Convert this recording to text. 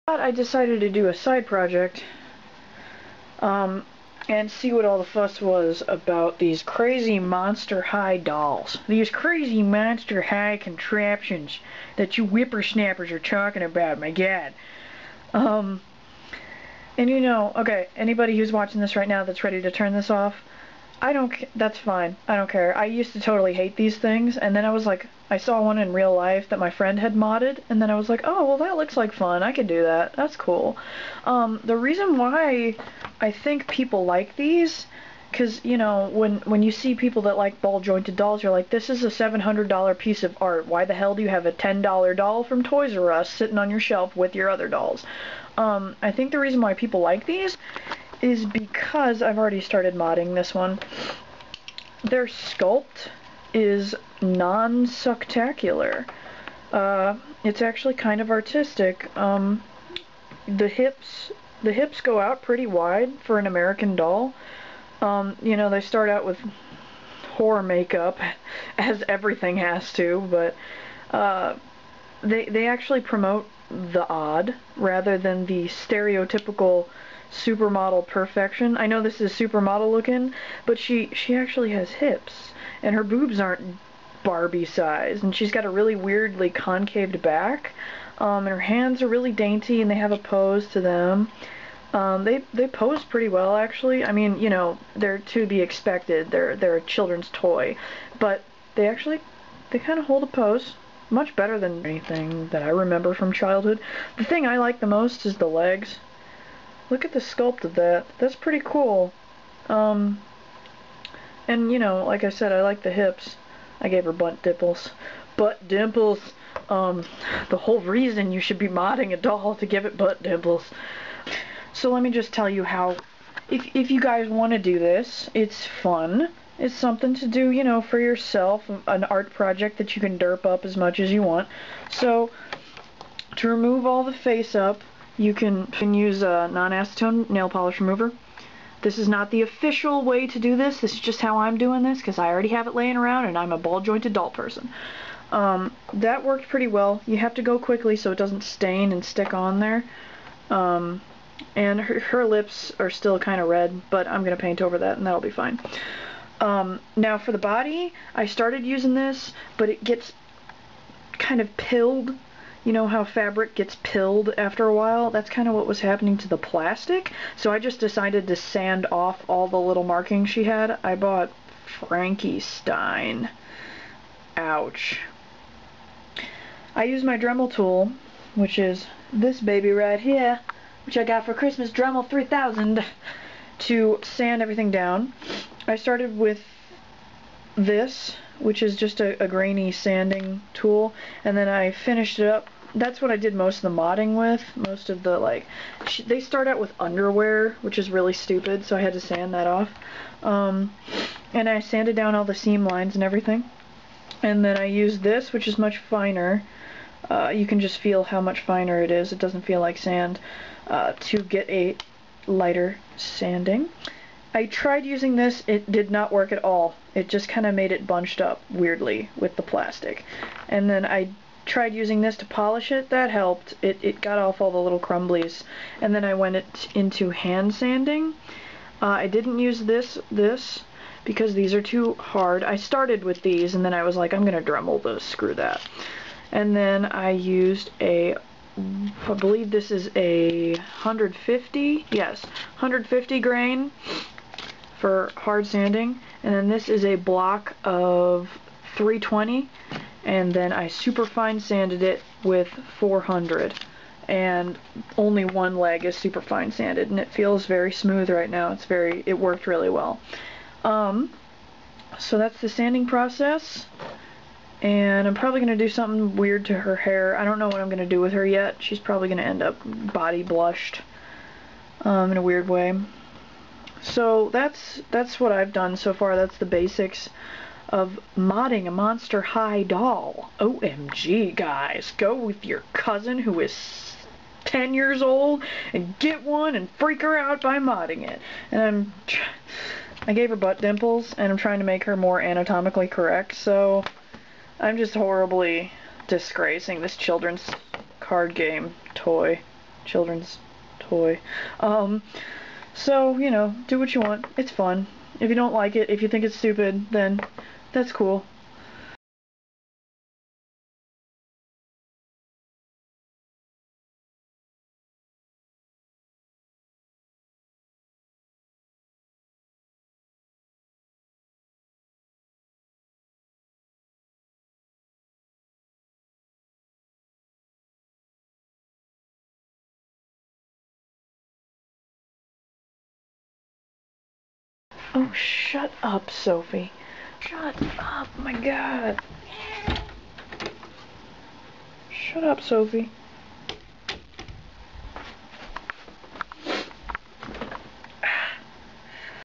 But I decided to do a side project and see what all the fuss was about these crazy Monster High dolls. These crazy Monster High contraptions that you whippersnappers are talking about, my god. And you know, okay, anybody who's watching this right now that's ready to turn this off, that's fine. I don't care. I used to totally hate these things, and then I was like, I saw one in real life that my friend had modded, and then I was like, oh, well, that looks like fun. I could do that. That's cool. The reason why I think people like these, because, you know, when you see people that like ball-jointed dolls, you're like, this is a $700 piece of art. Why the hell do you have a $10 doll from Toys R Us sitting on your shelf with your other dolls? I think the reason why people like these is because I've already started modding this one. Their sculpt is non-sucktacular. It's actually kind of artistic. The hips go out pretty wide for an American doll. You know, they start out with horror makeup, as everything has to, but they actually promote the odd rather than the stereotypical supermodel perfection. I know this is supermodel looking, but she actually has hips, and her boobs aren't Barbie size, and she's got a really weirdly concaved back, and her hands are really dainty, and they have a pose to them. They pose pretty well, actually. I mean, you know, they're to be expected. They're a children's toy, but they kind of hold a pose. Much better than anything that I remember from childhood. The thing I like the most is the legs. Look at the sculpt of that. That's pretty cool. And you know, like I said, I like the hips. I gave her butt dimples. Butt dimples. The whole reason you should be modding a doll to give it butt dimples. So let me just tell you how, if you guys want to do this, it's fun. It's something to do, you know, for yourself, an art project that you can derp up as much as you want. So, to remove all the face up, you can use a non-acetone nail polish remover. This is not the official way to do this. This is just how I'm doing this, because I already have it laying around, and I'm a ball-jointed doll person. That worked pretty well. You have to go quickly so it doesn't stain and stick on there. And her lips are still kind of red, but I'm going to paint over that, and that'll be fine. Now for the body, I started using this, but it gets kind of pilled. You know how fabric gets pilled after a while? That's kind of what was happening to the plastic. So I just decided to sand off all the little markings she had. I bought Frankenstein. Ouch. I use my Dremel tool, which is this baby right here, which I got for Christmas, Dremel 3000, to sand everything down. I started with this, which is just a grainy sanding tool, and then I finished it up. That's what I did most of the modding with. Most of the, like, they start out with underwear, which is really stupid, so I had to sand that off. And I sanded down all the seam lines and everything. And then I used this, which is much finer. You can just feel how much finer it is. It doesn't feel like sand, to get a lighter sanding. I tried using this, it did not work at all. It just kind of made it bunched up weirdly with the plastic. And then I tried using this to polish it, that helped. It got off all the little crumblies. And then I went into hand sanding. I didn't use this because these are too hard. I started with these and then I was like, I'm gonna Dremel this, screw that. And then I used I believe this is a 150, yes, 150 grain for hard sanding, and then this is a block of 320, and then I super fine sanded it with 400, and only one leg is super fine sanded, and it feels very smooth right now. It worked really well. So that's the sanding process, and I'm probably going to do something weird to her hair. I don't know what I'm going to do with her yet. She's probably going to end up body blushed in a weird way. So that's what I've done so far. That's the basics of modding a Monster High doll. OMG, guys. Go with your cousin who is 10 years old and get one and freak her out by modding it. And I gave her butt dimples, and I'm trying to make her more anatomically correct, so I'm just horribly disgracing this children's card game toy. children's toy. So, you know, do what you want. It's fun. If you don't like it, if you think it's stupid, then that's cool. Oh, shut up, Sophie. Shut up, my God. Shut up, Sophie.